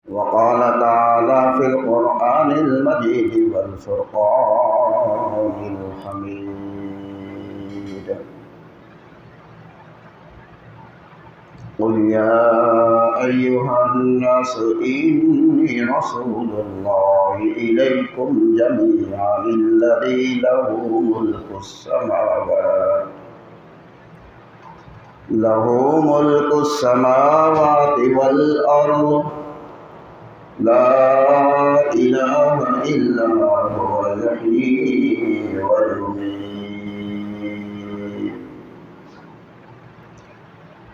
وقال تعالى في القرآن المجيد والفرقان الحميد قل يا أيها الناس إني رسول الله إليكم جميعا الذي له ملك السماوات والأرض لا إله إلا هو يحيي ويميت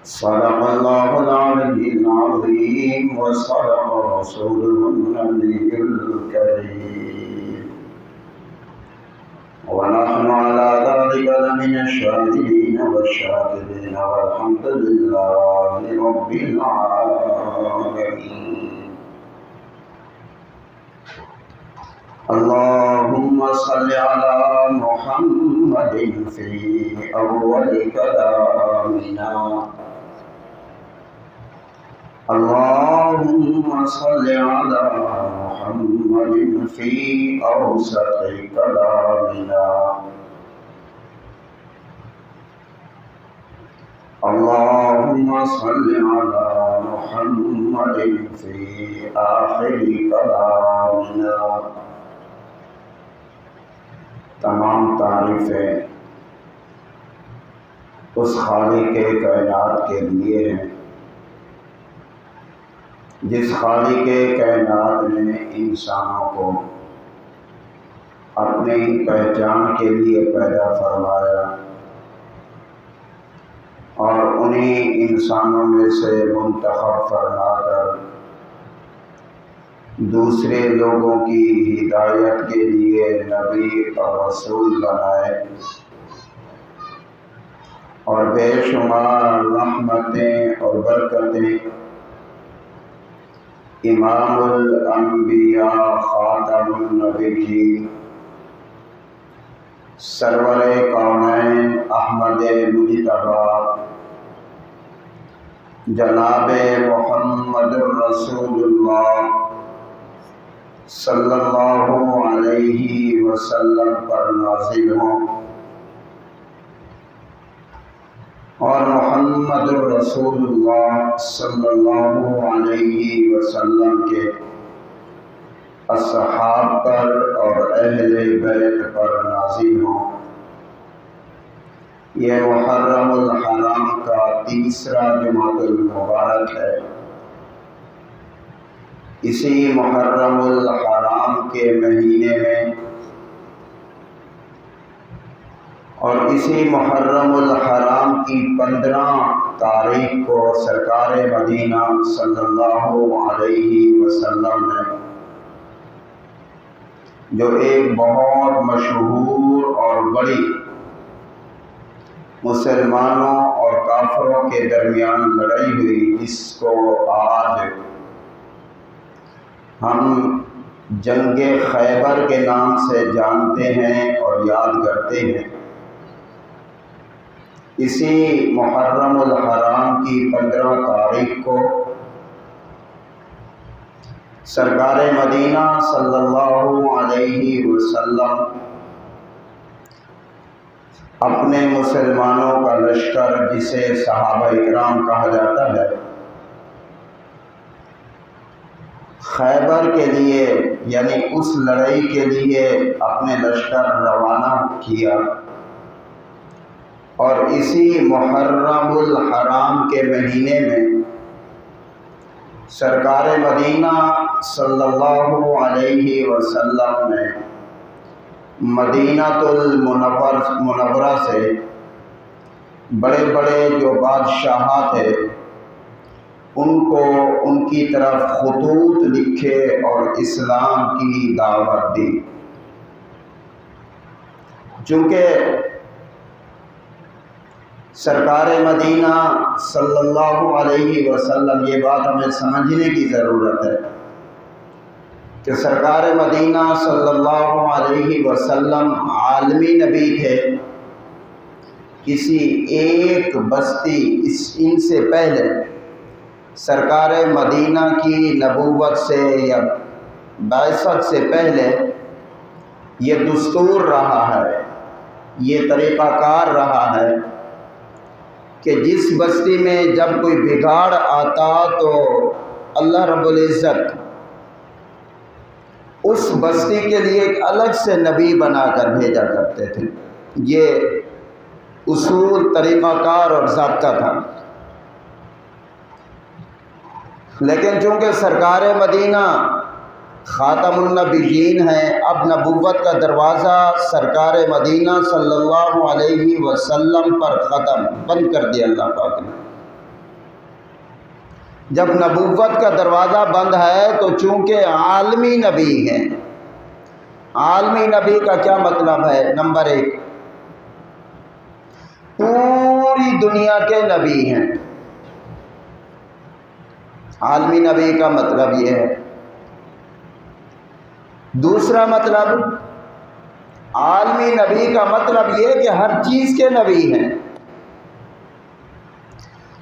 صدق الله العلي العظيم وصدق رسوله النبي الكريم ونحن على ذلك لمن الشاهدين والشاكرين والحمد لله رب العالمين. اللهم صل على محمد في أول كلامنا. اللهم صل على محمد في أوسط كلامنا. اللهم صل على محمد في آخر كلامنا. تمام تعریفیں اس خالق کائنات کے لیے ہیں جس خالق کائنات نے انسانوں کو اپنی پہچان کے لیے پیدا فرمایا اور انہی انسانوں میں سے منتخب فرما کر دوسرے لوگوں کی ہدایت کے لیے نبی اور رسول بنائے اور بے شمار رحمتیں اور برکتیں امام الانبیاء خاتم النبیین سرور کونین احمد مجتبی جناب محمد الرسول اللہ صلی اللہ علیہ وسلم پر نازل ہوں اور محمد الرسول اللہ صلی اللہ علیہ وسلم کے اصحاب پر اور اہل بیت پر نازل ہوں۔ یہ محرم الحرام کا تیسرا جمعۃ المبارک ہے۔ اسی محرم الحرام کے مہینے میں اور اسی محرم الحرام کی 15 تاریخ کو سرکار مدینہ صلی اللہ علیہ وسلم نے جو ایک بہت مشہور اور بڑی مسلمانوں اور کافروں کے درمیان لڑائی ہوئی، جس کو آج ہم جنگ خیبر کے نام سے جانتے ہیں اور یاد کرتے ہیں، اسی محرم الحرام کی 15 تاریخ کو سرکار مدینہ صلی اللہ علیہ وسلم اپنے مسلمانوں کا لشکر، جسے صحابہ اکرام کہا جاتا ہے، خیبر کے لیے یعنی اس لڑائی کے لیے اپنے لشکر روانہ کیا اور اسی محرم الحرام کے مہینے میں سرکار مدینہ صلی اللہ علیہ وسلم نے مدینہ المنورہ سے بڑے بڑے جو بادشاہات تھے ان کو ان کی طرف خطوط لکھے اور اسلام کی دعوت دی۔ چونکہ سرکار مدینہ صلی اللہ علیہ وسلم، یہ بات ہمیں سمجھنے کی ضرورت ہے کہ سرکار مدینہ صلی اللہ علیہ وسلم عالمی نبی تھے، کسی ایک بستی ان سے پہلے سرکار مدینہ کی نبوت سے یا بعثت سے پہلے یہ دستور رہا ہے، یہ طریقہ کار رہا ہے کہ جس بستی میں جب کوئی بگاڑ آتا تو اللہ رب العزت اس بستی کے لیے ایک الگ سے نبی بنا کر بھیجا کرتے تھے۔ یہ اصول، طریقہ کار اور ضابطہ تھا۔ لیکن چونکہ سرکار مدینہ خاتم النبیین ہیں، اب نبوت کا دروازہ سرکار مدینہ صلی اللہ علیہ وسلم پر ختم بند کر دیا اللہ پاک نے۔ جب نبوت کا دروازہ بند ہے تو چونکہ عالمی نبی ہیں، عالمی نبی کا کیا مطلب ہے؟ نمبر 1، پوری دنیا کے نبی ہیں۔ عالمی نبی کا مطلب یہ ہے۔ دوسرا مطلب، عالمی نبی کا مطلب یہ کہ ہر چیز کے نبی ہیں۔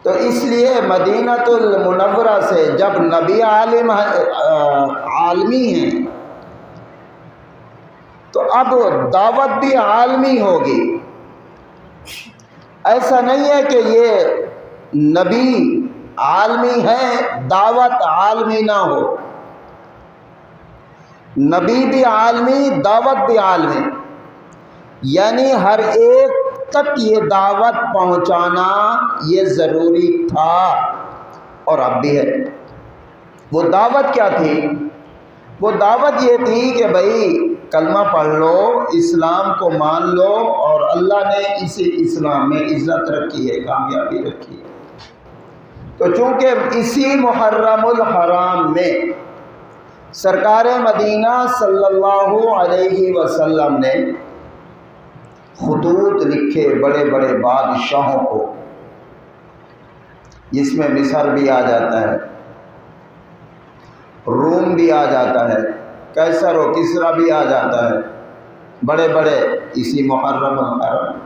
تو اس لیے مدینہ المنورہ سے جب نبی عالمی ہیں تو اب دعوت بھی عالمی ہوگی۔ ایسا نہیں ہے کہ یہ نبی عالمی ہے، دعوت عالمی نہ ہو۔ نبی بھی عالمی، دعوت بھی عالمی، یعنی ہر ایک تک یہ دعوت پہنچانا یہ ضروری تھا اور اب بھی ہے۔ وہ دعوت کیا تھی؟ وہ دعوت یہ تھی کہ بھائی کلمہ پڑھ لو، اسلام کو مان لو، اور اللہ نے اسی اسلام میں عزت رکھی ہے، کامیابی رکھی ہے۔ تو چونکہ اسی محرم الحرام میں سرکار مدینہ صلی اللہ علیہ وسلم نے خطوط لکھے بڑے بڑے بادشاہوں کو، جس میں مصر بھی آ جاتا ہے، روم بھی آ جاتا ہے، قیصر و کسریٰ بھی آ جاتا ہے، بڑے بڑے اسی محرم الحرام۔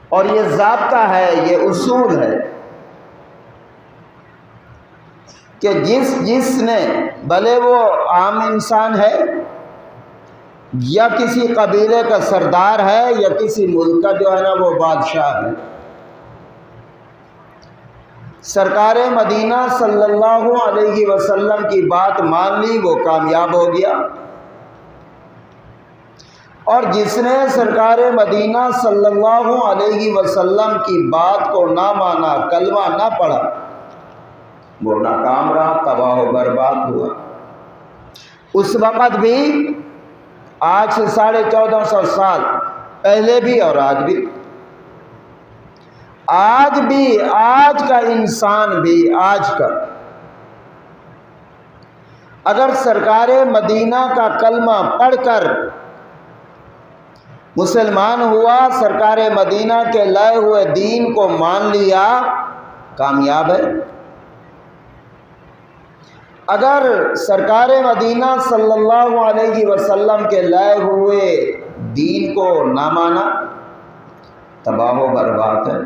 اور یہ ضابطہ ہے، یہ اصول ہے کہ جس نے، بھلے وہ عام انسان ہے یا کسی قبیلے کا سردار ہے یا کسی ملک کا جو ہے نا وہ بادشاہ ہے، سرکار مدینہ صلی اللہ علیہ وسلم کی بات مان لی، وہ کامیاب ہو گیا۔ اور جس نے سرکار مدینہ صلی اللہ علیہ وسلم کی بات کو نہ مانا، کلمہ نہ پڑھا، وہ ناکام رہا، تباہ و برباد ہوا۔ اس وقت بھی، آج سے 1450 سال پہلے بھی اور آج بھی، آج کا انسان بھی، آج کا اگر سرکار مدینہ کا کلمہ پڑھ کر مسلمان ہوا، سرکار مدینہ کے لائے ہوئے دین کو مان لیا، کامیاب ہے۔ اگر سرکار مدینہ صلی اللہ علیہ وسلم کے لائے ہوئے دین کو نہ مانا، تباہ و برباد ہے،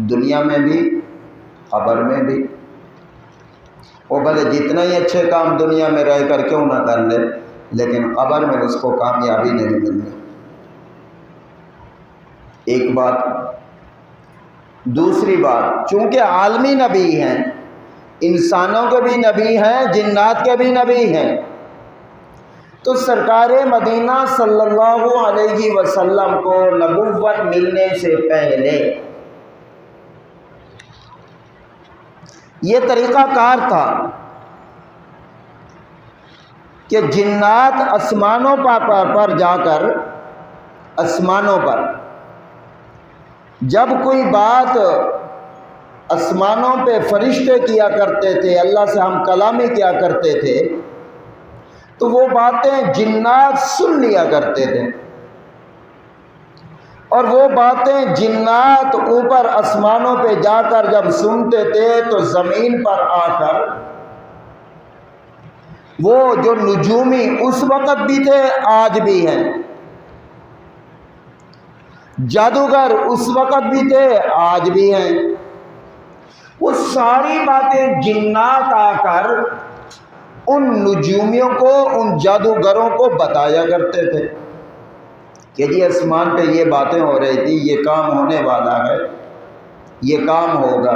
دنیا میں بھی، قبر میں بھی۔ وہ بھلے جتنا ہی اچھے کام دنیا میں رہ کر کیوں نہ کر لے، لیکن قبر میں اس کو کامیابی نہیں ملتی۔ ایک بات۔ دوسری بات، چونکہ عالمی نبی ہیں، انسانوں کے بھی نبی ہیں، جنات کے بھی نبی ہیں، تو سرکار مدینہ صلی اللہ علیہ وسلم کو نبوت ملنے سے پہلے یہ طریقہ کار تھا کہ جنات آسمانوں پر جا کر، آسمانوں پر جب کوئی بات آسمانوں پہ فرشتے کیا کرتے تھے، اللہ سے ہم کلامی کیا کرتے تھے، تو وہ باتیں جنات سن لیا کرتے تھے، اور وہ باتیں جنات اوپر آسمانوں پہ جا کر جب سنتے تھے تو زمین پر آ کر وہ جو نجومی اس وقت بھی تھے، آج بھی ہیں، جادوگر اس وقت بھی تھے، آج بھی ہیں، وہ ساری باتیں جنات آ کر ان نجومیوں کو، ان جادوگروں کو بتایا کرتے تھے کہ جی آسمان پہ یہ باتیں ہو رہی تھی، یہ کام ہونے والا ہے، یہ کام ہوگا۔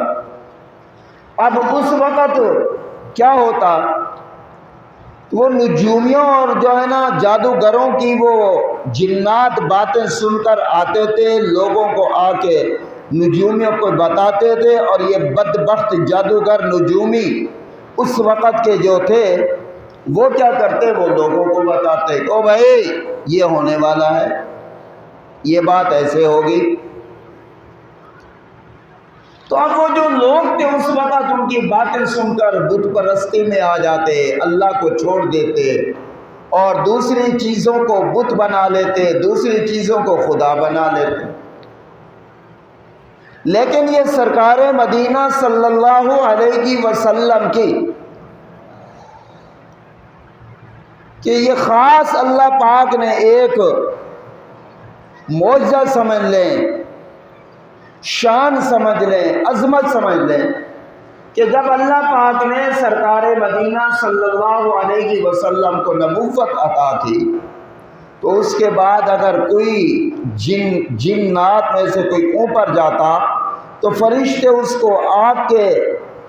اب اس وقت کیا ہوتا، وہ نجومیوں اور جو ہے نا جادوگروں کی وہ جنات باتیں سن کر آتے تھے، لوگوں کو آ کے نجومیوں کو بتاتے تھے، اور یہ بدبخت جادوگر نجومی اس وقت کے جو تھے وہ کیا کرتے، وہ لوگوں کو بتاتے او بھائی یہ ہونے والا ہے، یہ بات ایسے ہوگی۔ تو اب وہ جو لوگ تھے اس وقت ان کی باتیں سن کر بت پرستی میں آ جاتے، اللہ کو چھوڑ دیتے اور دوسری چیزوں کو بت بنا لیتے، دوسری چیزوں کو خدا بنا لیتے۔ لیکن یہ سرکار مدینہ صلی اللہ علیہ وسلم کی کہ یہ خاص اللہ پاک نے ایک معجزہ سمجھ لیں، شان سمجھ لیں، عظمت سمجھ لیں کہ جب اللہ پاک نے سرکار مدینہ صلی اللہ علیہ وسلم کو نبوت عطا کی تو اس کے بعد اگر کوئی جنات میں سے کوئی اوپر جاتا تو فرشتے اس کو آگ کے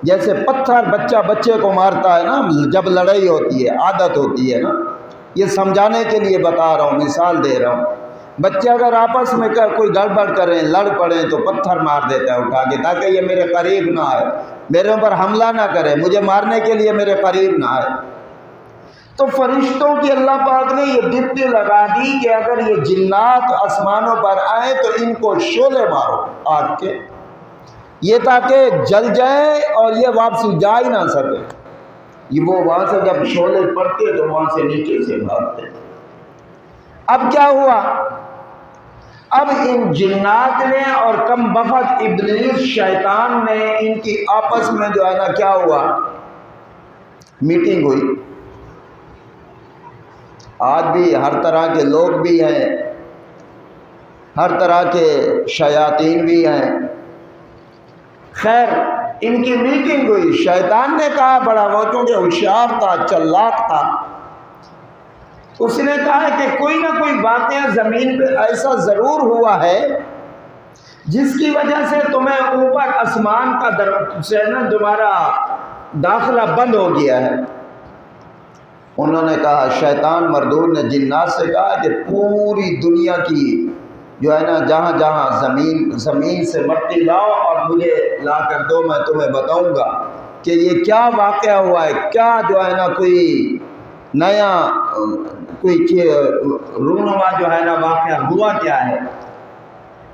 جیسے پتھر بچے کو مارتا ہے نا، جب لڑائی ہوتی ہے عادت ہوتی ہے نا، یہ سمجھانے کے لیے بتا رہا ہوں، مثال دے رہا ہوں۔ بچے اگر آپس میں کوئی گڑبڑ کریں، لڑ پڑیں تو پتھر مار دیتا ہے اٹھا کے، تاکہ یہ میرے قریب نہ آئے، میرے اوپر حملہ نہ کرے، مجھے مارنے کے لیے میرے قریب نہ آئے۔ تو فرشتوں کی اللہ پاک نے یہ ڈپٹی لگا دی کہ اگر یہ جنات آسمانوں پر آئے تو ان کو شعلے مارو آگ کے، یہ تاکہ جل جائیں اور یہ واپسی جا ہی نہ سکے۔ یہ وہ وہاں سے جب شعلے پڑتے تو وہاں سے نیچے سے بھاگتے۔ اب کیا ہوا، اب ان جنات نے اور کم بخت ابلیس شیطان نے ان کی آپس میں جو ہے نا کیا ہوا، میٹنگ ہوئی۔ آج بھی ہر طرح کے لوگ بھی ہیں، ہر طرح کے شیاطین بھی ہیں، خیر ان کی میٹنگ ہوئی۔ شیطان نے کہا، بڑا وہ کیونکہ ہوشیار تھا، چلاک تھا، اس نے کہا کہ کوئی نہ کوئی واقعہ زمین پہ ایسا ضرور ہوا ہے جس کی وجہ سے تمہیں اوپر آسمان کا سے نا تمہارا داخلہ بند ہو گیا ہے۔ انہوں نے کہا، شیطان مردود نے جنات سے کہا کہ پوری دنیا کی جو ہے نا جہاں جہاں زمین سے مٹی لاؤ اور مجھے لا کر دو، میں تمہیں بتاؤں گا کہ یہ کیا واقعہ ہوا ہے، کیا جو ہے نا کوئی نیا کوئی رونما جو ہے نا واقعہ ہوا کیا ہے۔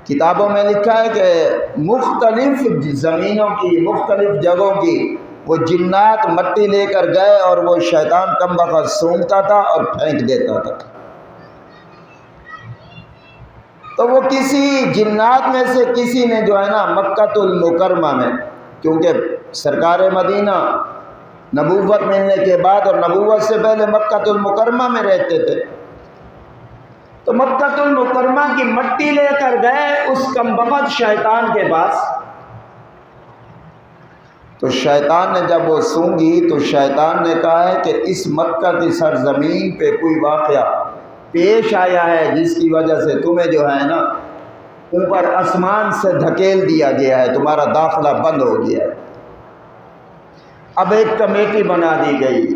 کتابوں میں لکھا ہے کہ مختلف زمینوں کی، مختلف جگہوں کی وہ جنات مٹی لے کر گئے اور وہ شیطان کم بخت سونگتا تھا اور پھینک دیتا تھا۔ تو وہ کسی جنات میں سے کسی نے جو ہے نا مکہ المکرمہ میں، کیونکہ سرکار مدینہ نبوت ملنے کے بعد اور نبوت سے پہلے مکہ المکرمہ میں رہتے تھے، تو مکہ المکرمہ کی مٹی لے کر گئے اس کم بخت شیطان کے پاس۔ تو شیطان نے جب وہ سونگی تو شیطان نے کہا ہے کہ اس مکہ کی سرزمین پہ کوئی واقعہ پیش آیا ہے جس کی وجہ سے تمہیں جو ہے نا اوپر آسمان سے دھکیل دیا گیا ہے، تمہارا داخلہ بند ہو گیا ہے۔ اب ایک کمیٹی بنا دی گئی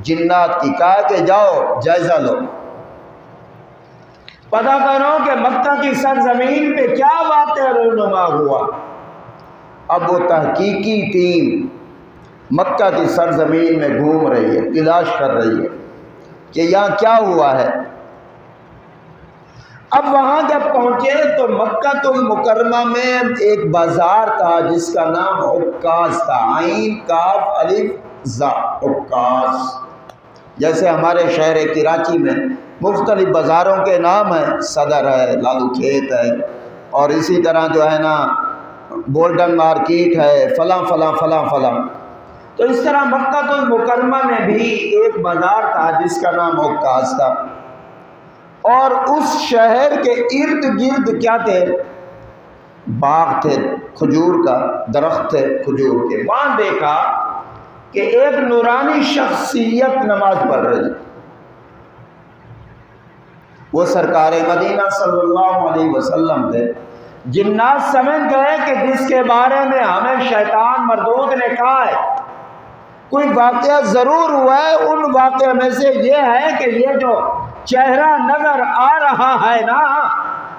جنات کی، کہا کہ جاؤ جائزہ لو، پتہ کرو کہ مکہ کی سرزمین پہ کیا واقعہ رونما ہوا۔ اب وہ تحقیقی ٹیم مکہ کی سرزمین میں گھوم رہی ہے، تلاش کر رہی ہے کہ یہاں کیا ہوا ہے۔ اب وہاں جب پہنچے تو مکہ المکرمہ میں ایک بازار تھا جس کا نام عکاظ تھا، عین کاف الف زا، عکاظ۔ جیسے ہمارے شہر کراچی میں مختلف بازاروں کے نام ہیں، صدر ہے، لالو کھیت ہے، اور اسی طرح جو ہے نا گولڈن مارکیٹ ہے، فلاں فلاں فلاں فلاں۔ تو اس طرح مکہ المکرمہ میں بھی ایک بازار تھا جس کا نام عکاظ تھا، اور اس شہر کے ارد گرد کیا تھے، باغ تھے کھجور کا، درخت تھے کھجور کے، وہاں دیکھا کہ ایک نورانی شخصیت نماز پڑھ رہی، وہ سرکار مدینہ صلی اللہ علیہ وسلم تھے۔ جنات سمجھ گئے کہ جس کے بارے میں ہمیں شیطان مردود نے کہا ہے کوئی واقعہ ضرور ہوا ہے، ان واقعہ میں سے یہ ہے کہ یہ جو چہرہ نظر آ رہا ہے نا،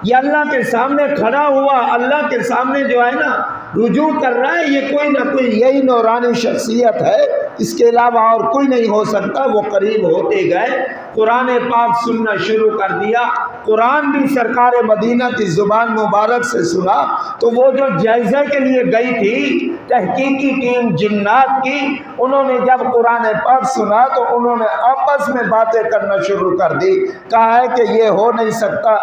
یہ اللہ کے سامنے کھڑا ہوا، اللہ کے سامنے جو ہے نا رجوع کر رہا ہے، یہ کوئی نہ کوئی یہی نورانی شخصیت ہے، اس کے علاوہ اور کوئی نہیں ہو سکتا۔ وہ قریب ہوتے گئے، قرآن پاک سننا شروع کر دیا، قرآن بھی سرکار مدینہ کی زبان مبارک سے سنا۔ تو وہ جو جائزے کے لیے گئی تھی تحقیقی ٹیم جنات کی، انہوں نے جب قرآن پاک سنا تو انہوں نے آپس میں باتیں کرنا شروع کر دی، کہا ہے کہ یہ ہو نہیں سکتا،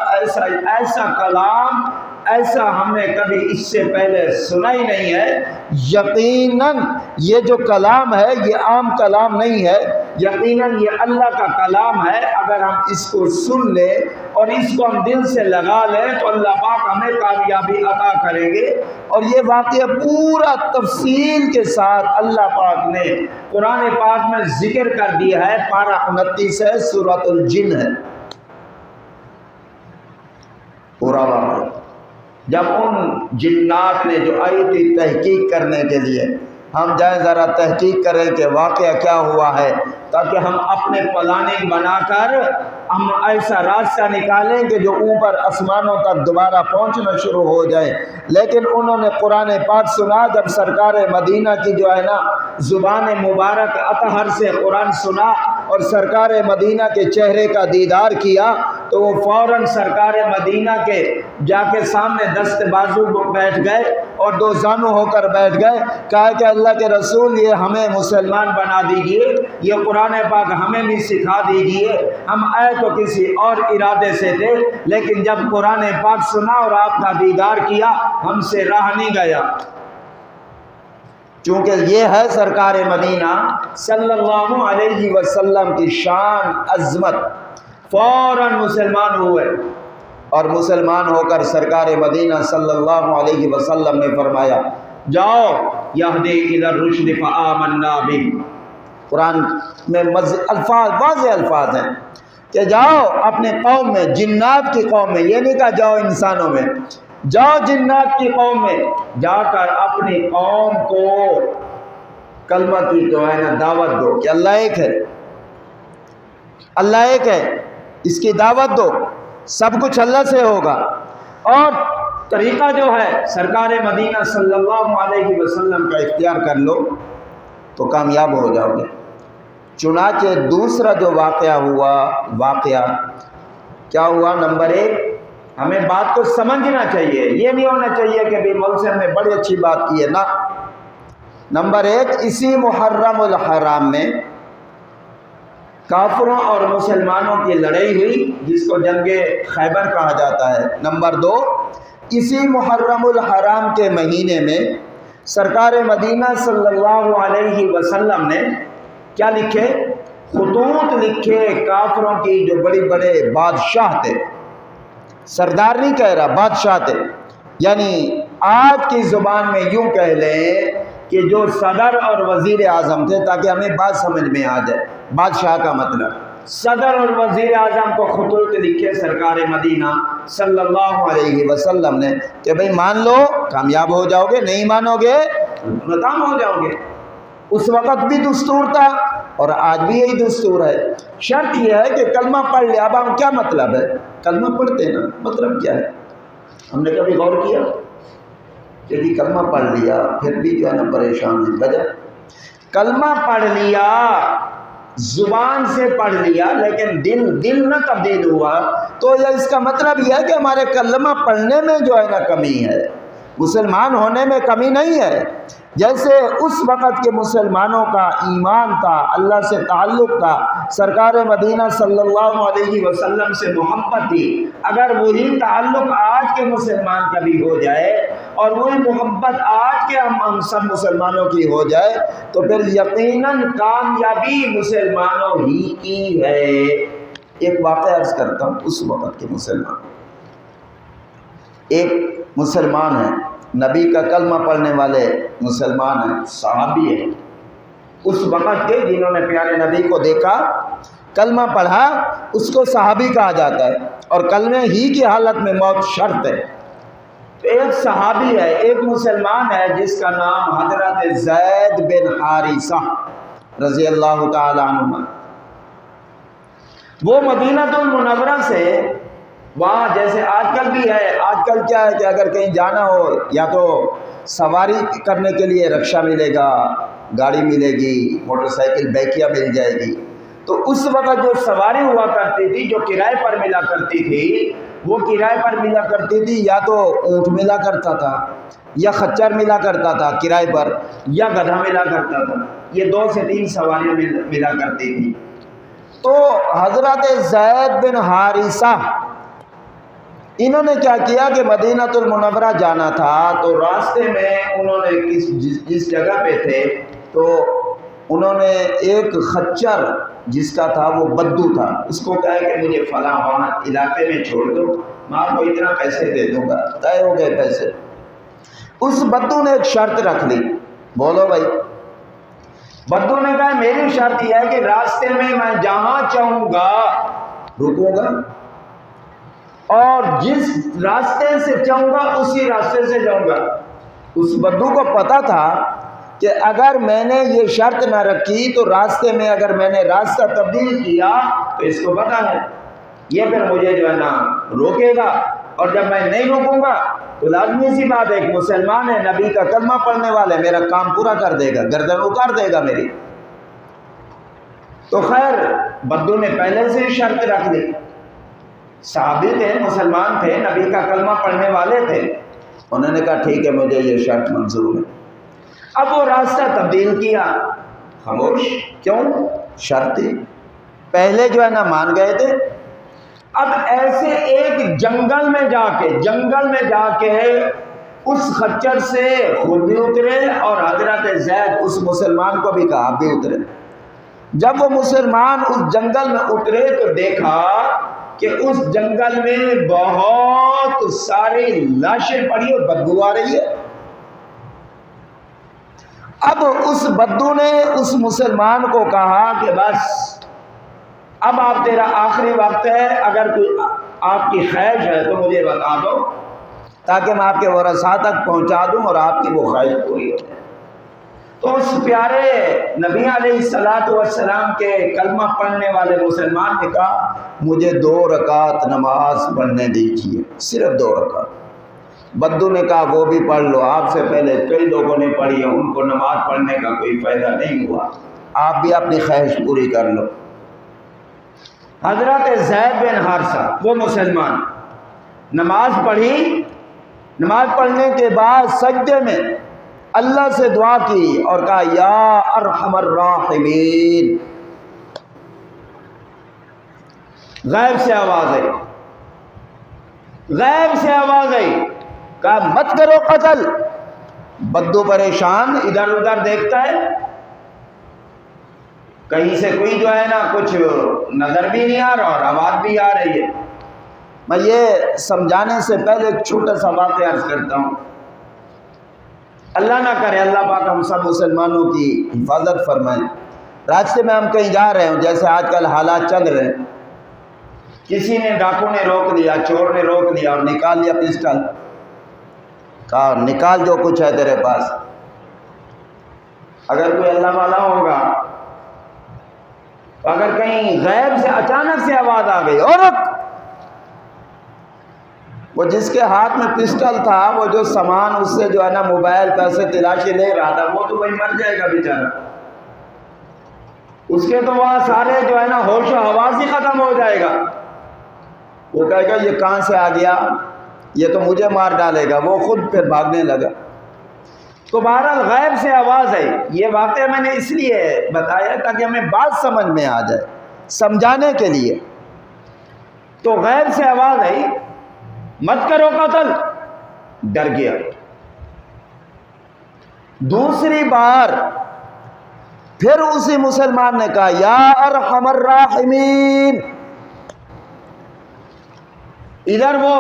ایسا کلام ایسا ہم نے کبھی اس سے پہلے سنا ہی نہیں ہے۔ یقیناً یہ جو کلام ہے یہ عام کلام نہیں ہے، یقیناً یہ اللہ کا کلام ہے، اگر ہم اس کو سن لیں اور اس کو ہم دل سے لگا لیں تو اللہ پاک ہمیں کامیابی عطا کریں گے۔ اور یہ واقعہ پورا تفصیل کے ساتھ اللہ پاک نے قرآن پاک میں ذکر کر دیا ہے، پارہ 29 ہے، سورۃ الجن ہے پورا واقعہ۔ جب ان جنات نے جو آئی تھی تحقیق کرنے کے لیے، ہم جائیں ذرا تحقیق کریں کہ واقعہ کیا ہوا ہے، تاکہ ہم اپنے پلاننگ بنا کر ہم ایسا راستہ نکالیں کہ جو اوپر آسمانوں تک دوبارہ پہنچنا شروع ہو جائے۔ لیکن انہوں نے قرآن پاک سنا، جب سرکار مدینہ کی جو ہے نا زبان مبارک اطہر سے قرآن سنا اور سرکار مدینہ کے چہرے کا دیدار کیا، تو وہ فوراً سرکار مدینہ کے جا کے سامنے دست بازو بیٹھ گئے اور دو زانو ہو کر بیٹھ گئے، کہا کہ اللہ کے رسول یہ ہمیں مسلمان بنا دیجیے، یہ قرآن پاک ہمیں بھی سکھا دیجیے، ہم آئے تو کسی اور ارادے سے تھے، لیکن جب قرآن پاک سنا اور آپ کا دیدار کیا ہم سے رہ نہیں گیا۔ چونکہ یہ ہے سرکار مدینہ صلی اللہ علیہ وسلم کی شان عظمت، فوراً مسلمان ہوئے، اور مسلمان ہو کر سرکار مدینہ صلی اللہ علیہ وسلم نے فرمایا جاؤ یہدی الی الرشد فآمنا بہ۔ قرآن میں الفاظ واضح الفاظ ہیں کہ جاؤ اپنے قوم میں، جنات کی قوم میں، یہ نہیں کہا جاؤ انسانوں میں، جاؤ جنات کی قوم میں، جا کر اپنی قوم کو کلمہ کی جو ہے نا دعوت دو کہ اللہ ایک ہے، اللہ ایک ہے، اس کی دعوت دو، سب کچھ اللہ سے ہوگا۔ اور طریقہ جو ہے سرکار مدینہ صلی اللہ علیہ وسلم کا اختیار کر لو تو کامیاب ہو جاؤ گے۔ چنانچہ دوسرا جو واقعہ کیا ہوا، نمبر 1 ہمیں بات کو سمجھنا چاہیے، یہ نہیں ہونا چاہیے کہ بھی مولوی نے بڑی اچھی بات کی ہے، نہ۔ نمبر 1 اسی محرم الحرام میں کافروں اور مسلمانوں کی لڑائی ہوئی، جس کو جنگ خیبر کہا جاتا ہے۔ نمبر 2 اسی محرم الحرام کے مہینے میں سرکار مدینہ صلی اللہ علیہ وسلم نے کیا لکھے، خطوط لکھے کافروں کی جو بڑے بڑے بادشاہ تھے، سردار نہیں کہہ رہا، بادشاہ تھے، یعنی آج کی زبان میں یوں کہہ لیں کہ جو صدر اور وزیر اعظم تھے، تاکہ ہمیں بات سمجھ میں آ جائے بادشاہ کا مطلب۔ صدر اور وزیر اعظم کو خطوط لکھے سرکار مدینہ صلی اللہ علیہ وسلم نے کہ بھئی مان لو کامیاب ہو جاؤ گے، نہیں مانو گے ناکام ہو جاؤ گے۔ اس وقت بھی دستور تھا اور آج بھی یہی دستور ہے، شرط یہ ہے کہ کلمہ پڑھ لیا۔ اب ہم کیا مطلب ہے، کلمہ پڑھتے نا، مطلب کیا ہے، ہم نے کبھی غور کیا کہ کلمہ پڑھ لیا پھر بھی جو ہے نا پریشان ہے، وجہ کلمہ پڑھ لیا، زبان سے پڑھ لیا لیکن دل نہ تبدیل ہوا، تو یہ اس کا مطلب یہ ہے کہ ہمارے کلمہ پڑھنے میں جو ہے نا کمی ہے، مسلمان ہونے میں کمی نہیں ہے۔ جیسے اس وقت کے مسلمانوں کا ایمان تھا، اللہ سے تعلق تھا، سرکار مدینہ صلی اللہ علیہ وسلم سے محبت تھی، اگر وہی تعلق آج کے مسلمان کا بھی ہو جائے اور وہی محبت آج کے ہم سب مسلمانوں کی ہو جائے تو پھر یقیناً کامیابی مسلمانوں ہی کی ہے۔ ایک واقعہ عرض کرتا ہوں اس وقت کے مسلمان، ایک مسلمان ہے، نبی کا کلمہ پڑھنے والے مسلمان ہیں، صحابی ہیں اس وقت کے، جنہوں نے پیارے نبی کو دیکھا، کلمہ پڑھا، اس کو صحابی کہا جاتا ہے، اور کلمے ہی کی حالت میں موت شرط ہے۔ تو ایک صحابی ہے، ایک مسلمان ہے جس کا نام حضرت زید بن حارثہ رضی اللہ تعالی عنہ۔ وہ مدینہ المنورہ سے، وہاں جیسے آج کل بھی ہے، آج کل کیا ہے کہ اگر کہیں جانا ہو یا تو سواری کرنے کے لیے رکشہ ملے گا، گاڑی ملے گی، موٹر سائیکل بیکیا مل جائے گی، تو اس وقت جو سواری ہوا کرتی تھی، جو کرائے پر ملا کرتی تھی، وہ کرائے پر ملا کرتی تھی، یا تو اونٹ ملا کرتا تھا، یا خچر ملا کرتا تھا کرائے پر، یا گدھا ملا کرتا تھا، یہ 2 سے 3 سواریاں ملا کرتی تھی۔ تو حضرت زید بن حارثہ انہوں نے کیا کیا کہ مدینہ المنورہ جانا تھا، تو راستے میں انہوں نے جس جگہ پہ تھے، تو انہوں نے ایک خچر جس کا تھا وہ بدو تھا، اس کو کہا کہ مجھے فلاں وہاں علاقے میں چھوڑ دو، میں آپ کو اتنا پیسے دے دوں گا۔ طے ہو گئے پیسے۔ اس بدو نے ایک شرط رکھ لی، بولو بھائی۔ بدو نے کہا میری شرط یہ ہے کہ راستے میں جہاں چاہوں گا رکوں گا، اور جس راستے سے چاہوں گا اسی راستے سے جاؤں گا۔ اس بدو کو پتا تھا کہ اگر میں نے یہ شرط نہ رکھی تو راستے میں اگر میں نے راستہ تبدیل کیا تو اس کو پتا ہے یہ پھر مجھے جو ہے نا روکے گا، اور جب میں نہیں روکوں گا تو لازمی سی بات ہے، ایک مسلمان ہے، نبی کا کلمہ پڑھنے والے، میرا کام پورا کر دے گا، گردن اتار دے گا میری۔ تو خیر بدو نے پہلے سے ہی شرط رکھ لی، صحابی تھے، مسلمان تھے، نبی کا کلمہ پڑھنے والے تھے، انہوں نے کہا ٹھیک ہے مجھے یہ شرط منظور ہے۔ اب وہ راستہ تبدیل کیا، خاموش، کیوں؟ شرط تھی، پہلے جو ہے نا مان گئے تھے۔ اب ایسے ایک جنگل میں جا کے اس خچر سے خود بھی اترے، اور حضرت زید اس مسلمان کو بھی کہا آپ بھی اترے۔ جب وہ مسلمان اس جنگل میں اترے تو دیکھا کہ اس جنگل میں بہت ساری لاشیں پڑی اور بدبو آ رہی ہے۔ اب اس بدو نے اس مسلمان کو کہا کہ بس اب آپ تیرا آخری وقت ہے، اگر کوئی آپ کی خواہش ہے تو مجھے بتا دو تاکہ میں آپ کے ورثاء تک پہنچا دوں اور آپ کی وہ خواہش پوری ہو جائے۔ تو اس پیارے نبی علیہ السلام کے کلمہ پڑھنے والے مسلمان نے کہا مجھے 2 رکعت نماز پڑھنے دیجیے، صرف 2 رکعت۔ بدو نے کہا وہ بھی پڑھ لو، آپ سے پہلے کئی لوگوں نے پڑھی ہے، ان کو نماز پڑھنے کا کوئی فائدہ نہیں ہوا، آپ بھی اپنی خواہش پوری کر لو۔ حضرت زید بن حارثہ وہ مسلمان نماز پڑھی، نماز پڑھنے کے بعد سجدے میں اللہ سے دعا کی اور کہا یا ارحم الراحمین۔ غیب سے آواز آئی، کہا مت کرو قتل۔ بدو پریشان ادھر ادھر دیکھتا ہے، کہیں سے کوئی جو ہے نا کچھ نظر بھی نہیں آ رہا اور آواز بھی آ رہی ہے۔ میں یہ سمجھانے سے پہلے ایک چھوٹا سا واقعہ عرض کرتا ہوں۔ اللہ نہ کرے اللہ پاک ہم سب مسلمانوں کی حفاظت فرمائے۔ راستے میں ہم کہیں جا رہے ہوں، جیسے آج کل حالات چل رہے ہیں، کسی نے ڈاکو نے روک لیا، چور نے روک لیا اور نکال لیا پسٹل، کہا نکال جو کچھ ہے تیرے پاس۔ اگر کوئی اللہ والا ہوگا، اگر کہیں غیب سے اچانک سے آواز آ گئی اور وہ جس کے ہاتھ میں پسٹل تھا، وہ جو سامان اس سے جو ہے نا موبائل پیسے تلاشی لے رہا تھا، وہ تو وہی مر جائے گا بیچارہ، اس کے تو وہاں سارے جو ہے نا ہوش و حواس ہی ختم ہو جائے گا۔ وہ کہے گا یہ کہاں سے آ گیا، یہ تو مجھے مار ڈالے گا، وہ خود پھر بھاگنے لگا۔ تو بہرحال غیب سے آواز آئی، یہ واقعہ میں نے اس لیے بتایا تاکہ ہمیں بات سمجھ میں آ جائے، سمجھانے کے لیے۔ تو غیب سے آواز آئی مت کرو قتل، ڈر گیا۔ دوسری بار پھر اسی مسلمان نے کہا یا ارحم الراحمین۔ ادھر وہ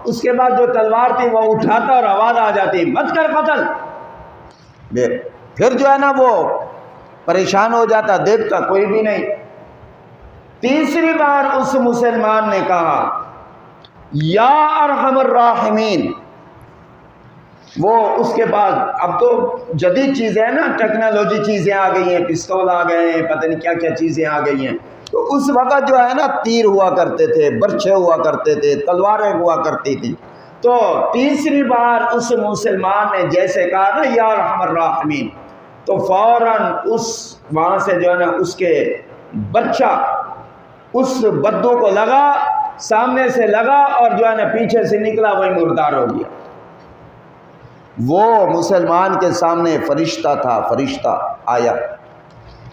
اس کے بعد جو تلوار تھی وہ اٹھاتا اور آواز آ جاتی مت کر قتل، پھر جو ہے نا وہ پریشان ہو جاتا، دیکھتا کوئی بھی نہیں۔ تیسری بار اس مسلمان نے کہا یا ارحم الراحمین، وہ اس کے بعد اب تو جدید چیزیں ہیں نا، ٹیکنالوجی چیزیں آ گئی ہیں، پستول آ گئے ہیں، پتہ نہیں کیا کیا چیزیں آ گئی ہیں، تو اس وقت جو ہے نا تیر ہوا کرتے تھے، برچھے ہوا کرتے تھے، تلواریں ہوا کرتی تھی۔ تو تیسری بار اس مسلمان نے جیسے کہا نا یا ارحم الراحمین، تو فوراً اس وہاں سے جو ہے نا اس کے برچہ اس بدو کو لگا، سامنے سے لگا اور جو ہے نا پیچھے سے نکلا، وہی مردار ہو گیا۔ وہ مسلمان کے سامنے فرشتہ تھا، فرشتہ آیا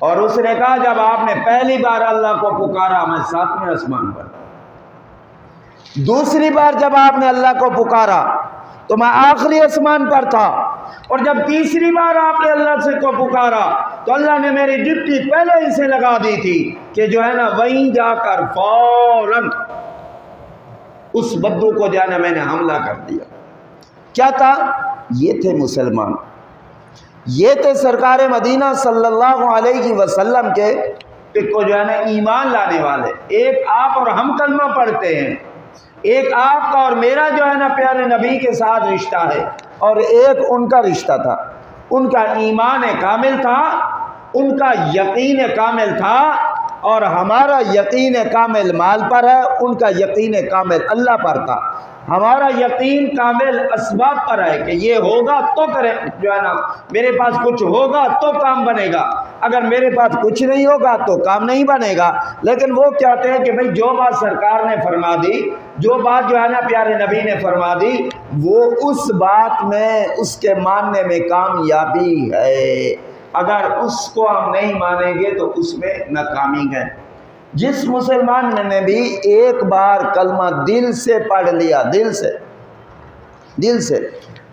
اور اس نے کہا جب آپ نے پہلی بار اللہ کو پکارا میں 7ویں آسمان پر، دوسری بار جب آپ نے اللہ کو پکارا تو میں آخری آسمان پر تھا، اور جب تیسری بار آپ نے اللہ سے کو پکارا تو اللہ نے میری ڈپٹی پہلے ہی سے لگا دی تھی کہ جو ہے نا وہیں جا کر فوراً اس بدو کو جو ہے نا میں نے حملہ کر دیا۔ کیا تھا؟ یہ تھے مسلمان، یہ تھے سرکار مدینہ صلی اللہ علیہ وسلم کے کو جو ہے نا ایمان لانے والے۔ ایک آپ اور ہم کلمہ پڑھتے ہیں، ایک آپ کا اور میرا جو ہے نا پیارے نبی کے ساتھ رشتہ ہے، اور ایک ان کا رشتہ تھا، ان کا ایمان کامل تھا، ان کا یقین کامل تھا، اور ہمارا یقین کامل مال پر ہے، ان کا یقین کامل اللہ پر تھا۔ ہمارا یقین کامل اسباب پر ہے کہ یہ ہوگا تو کرے، جو ہے نا میرے پاس کچھ ہوگا تو کام بنے گا، اگر میرے پاس کچھ نہیں ہوگا تو کام نہیں بنے گا۔ لیکن وہ کہتے ہیں کہ بھئی جو بات سرکار نے فرما دی، جو بات جو ہے نا پیارے نبی نے فرما دی، وہ اس بات میں اس کے ماننے میں کامیابی ہے، اگر اس کو ہم نہیں مانیں گے تو اس میں ناکامی ہے۔ جس مسلمان نے بھی ایک بار کلمہ دل سے پڑھ لیا، دل سے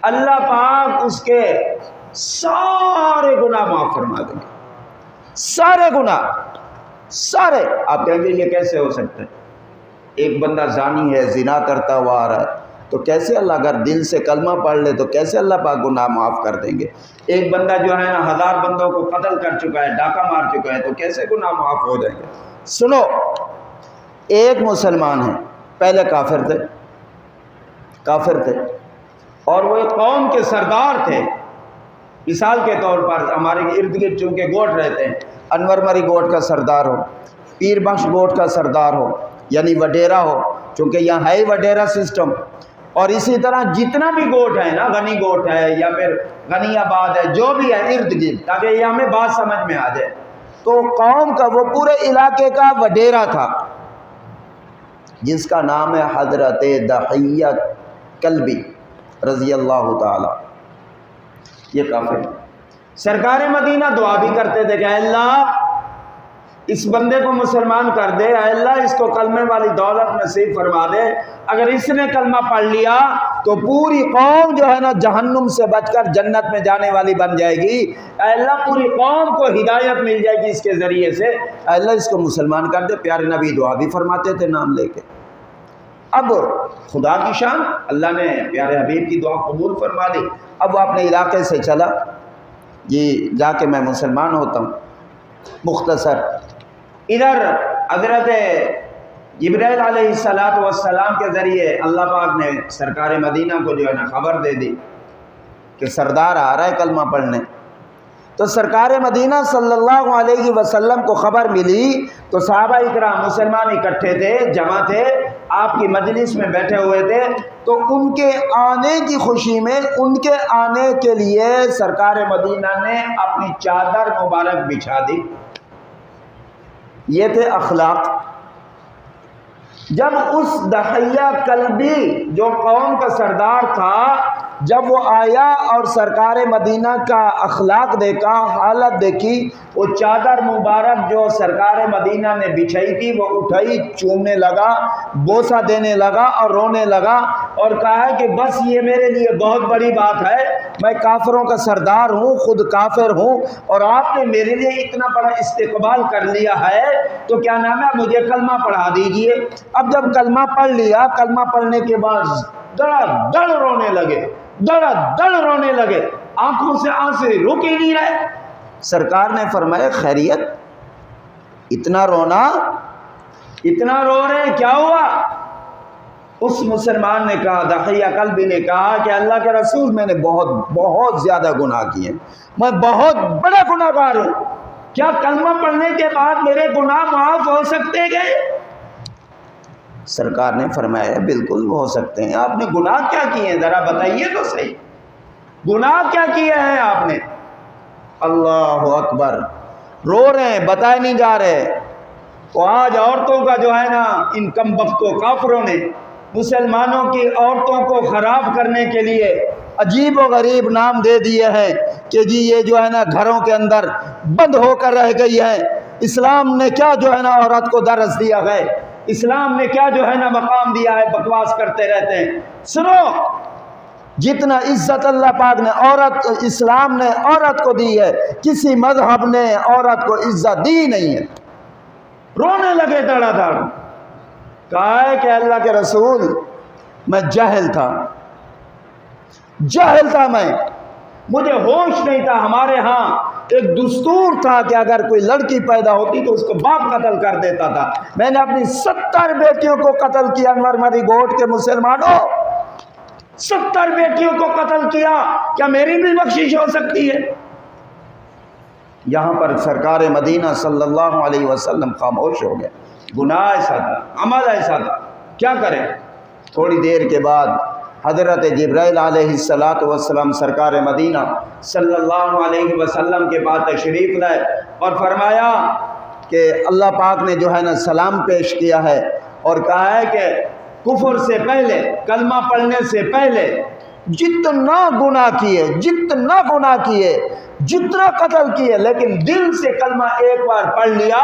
اللہ پاک اس کے سارے گناہ معاف فرما دیں گے، سارے گناہ، سارے۔ آپ کہیں گے یہ کیسے ہو سکتے ہیں؟ ایک بندہ زانی ہے، زنا کرتا ہوا آ رہا ہے، تو کیسے اللہ اگر دل سے کلمہ پڑھ لے تو کیسے اللہ پاک گناہ معاف کر دیں گے؟ ایک بندہ جو ہے نا 1000 بندوں کو قتل کر چکا ہے، ڈاکہ مار چکا ہے، تو کیسے گناہ معاف ہو جائیں گے؟ سنو، ایک مسلمان ہے، پہلے کافر تھے اور وہ ایک قوم کے سردار تھے۔ مثال کے طور پر ہمارے ارد گرد چونکہ گوٹ رہتے ہیں، انور مری گوٹ کا سردار ہو، پیر بخش گوٹ کا سردار ہو، یعنی وڈیرا ہو، چونکہ یہاں ہے وڈیرا سسٹم، اور اسی طرح جتنا بھی گوٹ ہے نا، غنی گوٹ ہے یا پھر غنی آباد ہے، جو بھی ہے ارد گرد، تاکہ یہ ہمیں بات سمجھ میں آ جائے، تو قوم کا وہ پورے علاقے کا وڈیرا تھا، جس کا نام ہے حضرت دحیہ کلبی رضی اللہ تعالی۔ یہ کافر سرکار مدینہ دعا بھی کرتے تھے کہ اے اللہ اس بندے کو مسلمان کر دے، اے اللہ اس کو کلمے والی دولت نصیب فرما دے، اگر اس نے کلمہ پڑھ لیا تو پوری قوم جو ہے نا جہنم سے بچ کر جنت میں جانے والی بن جائے گی، اے اللہ پوری قوم کو ہدایت مل جائے گی اس کے ذریعے سے، اے اللہ اس کو مسلمان کر دے۔ پیارے نبی دعا بھی فرماتے تھے نام لے کے۔ اب خدا کی شان، اللہ نے پیارے حبیب کی دعا قبول فرما لی۔ اب وہ اپنے علاقے سے چلا، یہ جا کے میں مسلمان ہوتا ہوں۔ مختصر ادھر حضرت جبرائیل علیہ السلام کے ذریعے اللہ پاک نے سرکار مدینہ کو جو ہے نا خبر دے دی کہ سردار آ رہا ہے کلمہ پڑھنے۔ تو سرکار مدینہ صلی اللہ علیہ وسلم کو خبر ملی تو صحابہ اکرام مسلمان اکٹھے تھے، جمع تھے، آپ کی مجلس میں بیٹھے ہوئے تھے، تو ان کے آنے کی خوشی میں، ان کے آنے کے لیے سرکار مدینہ نے اپنی چادر مبارک بچھا دی۔ یہ تھے اخلاق۔ جب اس دحیہ کلبی جو قوم کا سردار تھا جب وہ آیا اور سرکار مدینہ کا اخلاق دیکھا، حالت دیکھی، وہ چادر مبارک جو سرکار مدینہ نے بچھائی تھی وہ اٹھائی، چومنے لگا، بوسہ دینے لگا اور رونے لگا، اور کہا کہ بس یہ میرے لیے بہت بڑی بات ہے، میں کافروں کا سردار ہوں، خود کافر ہوں، اور آپ نے میرے لیے اتنا بڑا استقبال کر لیا ہے تو کیا نام ہے، مجھے کلمہ پڑھا دیجئے۔ اب جب کلمہ پڑھ لیا، کلمہ پڑھنے کے بعد دڑا دڑ رونے لگے، دڑا دڑ رونے لگے، آنکھوں سے آنسو رک ہی نہیں رہے۔ سرکار نے فرمایا خیریت، اتنا رونا، اتنا رو رہے ہیں، کیا ہوا؟ اس مسلمان نے کہا، دحیہ قلبی نے کہا کہ اللہ کے رسول میں نے بہت زیادہ گناہ کیے، میں بہت بڑا گناہ گار ہوں، کیا کلمہ پڑھنے کے بعد میرے گناہ معاف ہو سکتے گئے؟ سرکار نے فرمایا بالکل ہو سکتے ہیں۔ آپ نے گناہ کیا کیے ہیں ذرا بتائیے تو صحیح، گناہ کیا کیے ہیں آپ نے؟ اللہ اکبر، رو رہے ہیں، بتائے نہیں جا رہے۔ تو آج عورتوں کا جو ہے نا، ان کم بختوں کافروں نے مسلمانوں کی عورتوں کو خراب کرنے کے لیے عجیب و غریب نام دے دیے ہیں کہ جی یہ جو ہے نا گھروں کے اندر بند ہو کر رہ گئی ہے۔ اسلام نے کیا جو ہے نا عورت کو درس دیا ہے، اسلام نے کیا جو ہے نا مقام دیا ہے، بکواس کرتے رہتے ہیں۔ سنو، جتنا عزت اللہ پاک نے اسلام نے عورت کو دی ہے، کسی مذہب نے عورت کو عزت دی نہیں ہے۔ رونے لگے دڑا دڑ، کہا ہے کہ اللہ کے رسول میں جاہل تھا میں، مجھے ہوش نہیں تھا۔ ہمارے ہاں ایک دستور تھا کہ اگر کوئی لڑکی پیدا ہوتی تو اس کو باپ قتل کر دیتا تھا۔ میں نے اپنی 70 بیٹیوں کو قتل کیا، انور مری گوٹ کے مسلمانوں، 70 بیٹیوں کو قتل کیا، کیا میری بھی بخشش ہو سکتی ہے؟ یہاں پر سرکار مدینہ صلی اللہ علیہ وسلم خاموش ہو گئے۔ گناہ ایسا تھا، عمل ایسا تھا، کیا کریں؟ تھوڑی دیر کے بعد حضرت جبرائیل علیہ السلام سرکار مدینہ صلی اللہ علیہ وسلم کے پاس تشریف لائے اور فرمایا کہ اللہ پاک نے جو ہے نا سلام پیش کیا ہے اور کہا ہے کہ کفر سے پہلے، کلمہ پڑھنے سے پہلے جتنا گناہ کیے، جتنا قتل کیے، لیکن دل سے کلمہ ایک بار پڑھ لیا،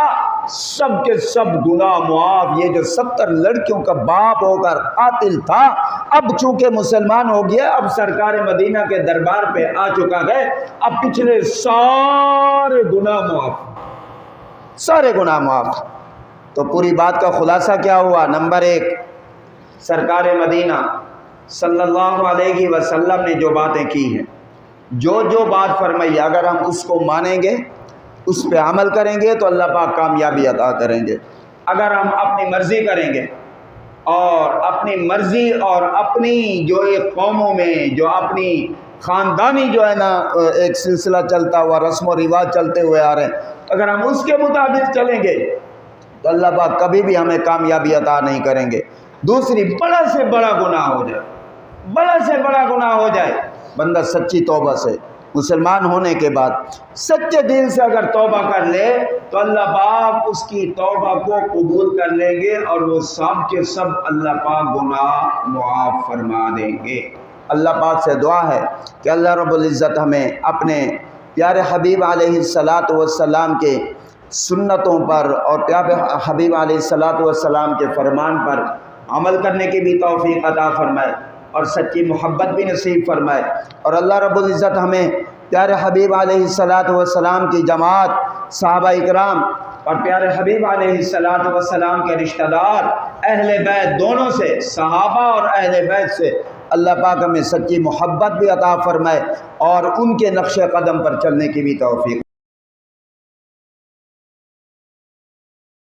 سب کے سب گناہ معاف۔ یہ جو 70 لڑکیوں کا باپ ہو کر قاتل تھا، اب چونکہ مسلمان ہو گیا، اب سرکار مدینہ کے دربار پہ آ چکا ہے، اب پچھلے سارے گناہ معاف۔ تو پوری بات کا خلاصہ کیا ہوا؟ نمبر 1، سرکار مدینہ صلی اللہ علیہ وسلم نے جو باتیں کی ہیں، جو بات فرمائی، اگر ہم اس کو مانیں گے، اس پہ عمل کریں گے تو اللہ پاک کامیابی عطا کریں گے۔ اگر ہم اپنی مرضی کریں گے اور اپنی مرضی اور اپنی جو ایک قوموں میں جو اپنی خاندانی جو ہے نا ایک سلسلہ چلتا ہوا، رسم و رواج چلتے ہوئے آ رہے ہیں، اگر ہم اس کے مطابق چلیں گے تو اللہ پاک کبھی بھی ہمیں کامیابی عطا نہیں کریں گے۔ دوسری، بڑا سے بڑا گناہ ہو جائے، بندہ سچی توبہ سے، مسلمان ہونے کے بعد سچے دل سے اگر توبہ کر لے تو اللہ پاک اس کی توبہ کو قبول کر لیں گے اور وہ سب کے سب اللہ پاک گناہ معاف فرما دیں گے۔ اللہ پاک سے دعا ہے کہ اللہ رب العزت ہمیں اپنے پیارے حبیب علیہ السلام کے سنتوں پر اور پیارے حبیب علیہ السلام کے فرمان پر عمل کرنے کی بھی توفیق عطا فرمائے اور سچی محبت بھی نصیب فرمائے، اور اللہ رب العزت ہمیں پیارے حبیب علیہ السلام کی جماعت، صحابہ اکرام اور پیارے حبیب علیہ السلام کے رشتہ دار اہل بیت دونوں سے، صحابہ اور اہل بیت سے اللہ پاک ہمیں سچی محبت بھی عطا فرمائے اور ان کے نقش قدم پر چلنے کی بھی توفیق